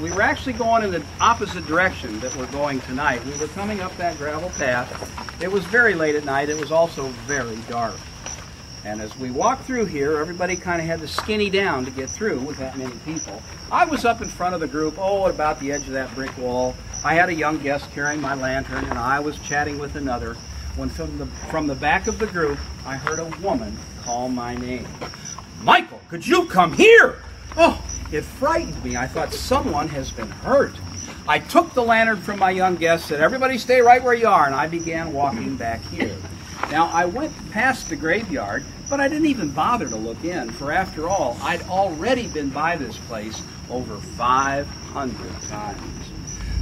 We were actually going in the opposite direction that we're going tonight. We were coming up that gravel path. It was very late at night. It was also very dark. And as we walked through here, everybody kind of had to skinny down to get through with that many people. I was up in front of the group, at about the edge of that brick wall. I had a young guest carrying my lantern, and I was chatting with another, when from the back of the group, I heard a woman call my name. "Michael, could you come here?" Oh, it frightened me. I thought someone has been hurt. I took the lantern from my young guest, said, "Everybody stay right where you are," and I began walking back here. Now, I went past the graveyard, but I didn't even bother to look in, for after all, I'd already been by this place over 500 times.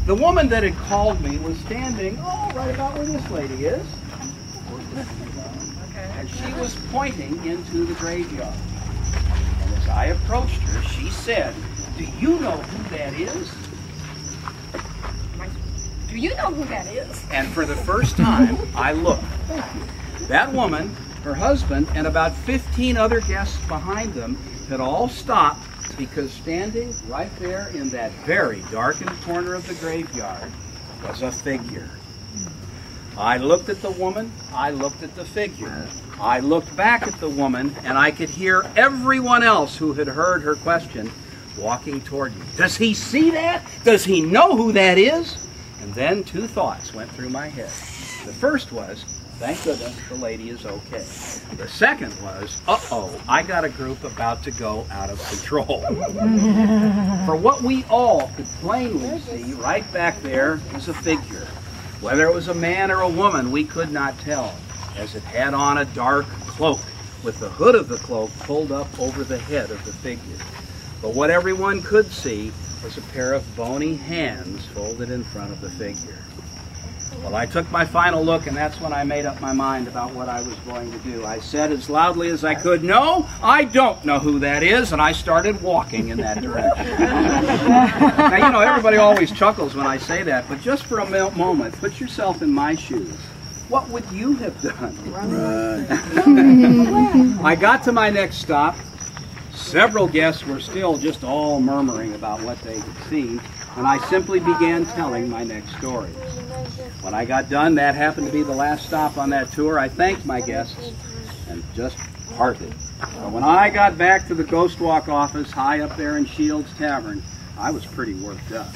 The woman that had called me was standing, right about where this lady is. And she was pointing into the graveyard. And as I approached her, she said, "Do you know who that is?" Do you know who that is? And for the first time, I looked. That woman, her husband, and about 15 other guests behind them had all stopped because standing right there in that very darkened corner of the graveyard was a figure. I looked at the woman, I looked at the figure, I looked back at the woman, and I could hear everyone else who had heard her question walking toward me. Does he see that? Does he know who that is? And then two thoughts went through my head. The first was, thank goodness the lady is okay. The second was, I got a group about to go out of control. For what we all could plainly see right back there was a figure. Whether it was a man or a woman, we could not tell, as it had on a dark cloak, with the hood of the cloak pulled up over the head of the figure. But what everyone could see was a pair of bony hands folded in front of the figure. Well, I took my final look, and that's when I made up my mind about what I was going to do. I said as loudly as I could, "No, I don't know who that is," and I started walking in that direction. Now, everybody always chuckles when I say that, but just for a moment, put yourself in my shoes. What would you have done? I got to my next stop. Several guests were still just all murmuring about what they had seen, and I simply began telling my next story. When I got done, that happened to be the last stop on that tour. I thanked my guests and just parted. But when I got back to the Ghost Walk office high up there in Shields Tavern, I was pretty worked up.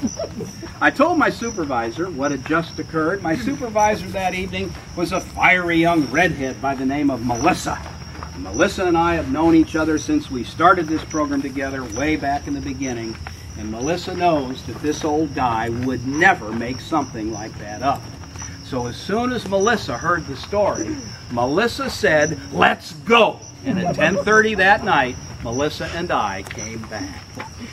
I told my supervisor what had just occurred. My supervisor that evening was a fiery young redhead by the name of Melissa. Melissa and I have known each other since we started this program together way back in the beginning, and Melissa knows that this old guy would never make something like that up. So as soon as Melissa heard the story, Melissa said, "Let's go!" And at 10:30 that night, Melissa and I came back.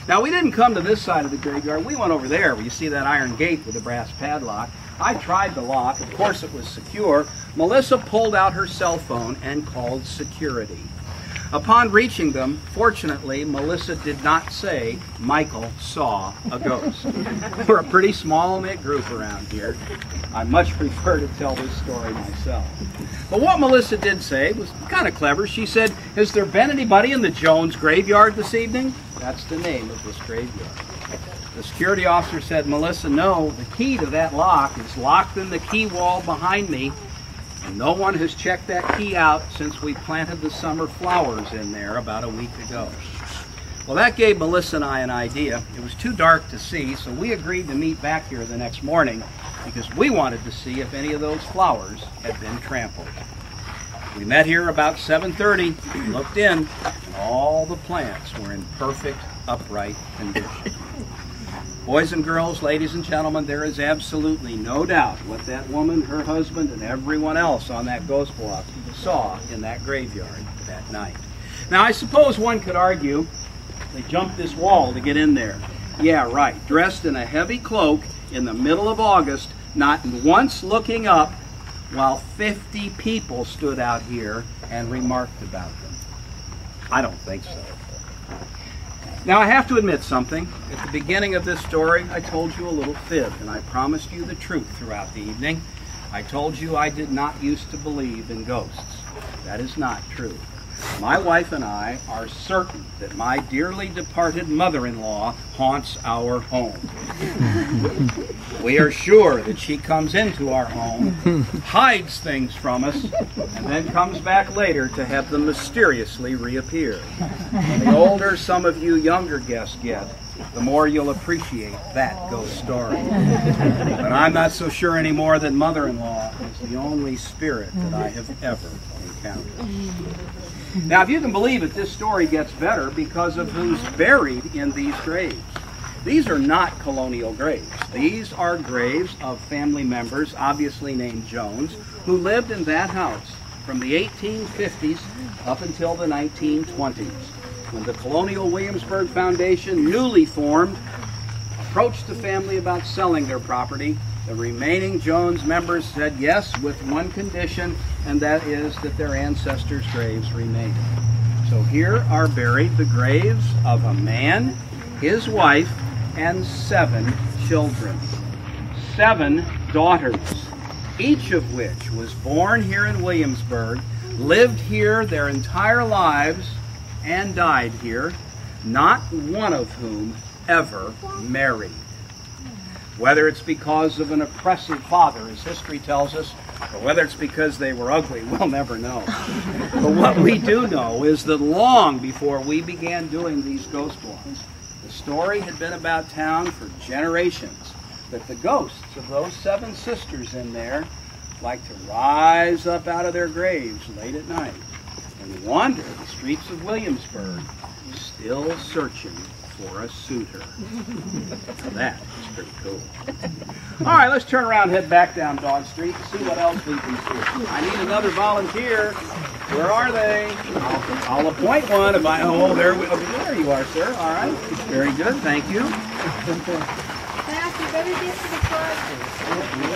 Now, we didn't come to this side of the graveyard. We went over there where you see that iron gate with a brass padlock. I tried the lock. Of course, it was secure. Melissa pulled out her cell phone and called security. Upon reaching them, fortunately, Melissa did not say Michael saw a ghost. We're a pretty small-knit group around here. I much prefer to tell this story myself. But what Melissa did say was kind of clever. She said, "Has there been anybody in the Jones graveyard this evening?" That's the name of this graveyard. The security officer said, "Melissa, no, the key to that lock is locked in the key wall behind me, and no one has checked that key out since we planted the summer flowers in there about a week ago." Well, that gave Melissa and I an idea. It was too dark to see, so we agreed to meet back here the next morning because we wanted to see if any of those flowers had been trampled. We met here about 7:30, looked in, and all the plants were in perfect, upright condition. Boys and girls, ladies and gentlemen, there is absolutely no doubt what that woman, her husband, and everyone else on that ghost walk saw in that graveyard that night. Now, I suppose one could argue they jumped this wall to get in there. Yeah, right, dressed in a heavy cloak in the middle of August, not once looking up, while 50 people stood out here and remarked about them. I don't think so. Now, I have to admit something. At the beginning of this story, I told you a little fib, and I promised you the truth throughout the evening. I told you I did not used to believe in ghosts. That is not true. My wife and I are certain that my dearly departed mother-in-law haunts our home. We are sure that she comes into our home, hides things from us, and then comes back later to have them mysteriously reappear. And the older some of you younger guests get, the more you'll appreciate that ghost story. But I'm not so sure anymore that mother-in-law is the only spirit that I have ever encountered. Now, if you can believe it, this story gets better because of who's buried in these graves. These are not colonial graves. These are graves of family members, obviously named Jones, who lived in that house from the 1850s up until the 1920s, when the Colonial Williamsburg Foundation, newly formed, approached the family about selling their property. The remaining Jones members said yes, with one condition, and that is that their ancestors' graves remain. So here are buried the graves of a man, his wife, and 7 children. 7 daughters, each of which was born here in Williamsburg, lived here their entire lives, and died here, not one of whom ever married. Whether it's because of an oppressive father, as history tells us, or whether it's because they were ugly, we'll never know. But what we do know is that long before we began doing these ghost blogs, the story had been about town for generations that the ghosts of those 7 sisters in there like to rise up out of their graves late at night and wander the streets of Williamsburg, still searching for a suitor. Now that is pretty cool. All right, let's turn around and head back down Dog Street and see what else we can see. I need another volunteer. Where are they? I'll appoint one if I... Oh, there you are, sir. All right. Very good. Thank you. Matt, you better get to the front.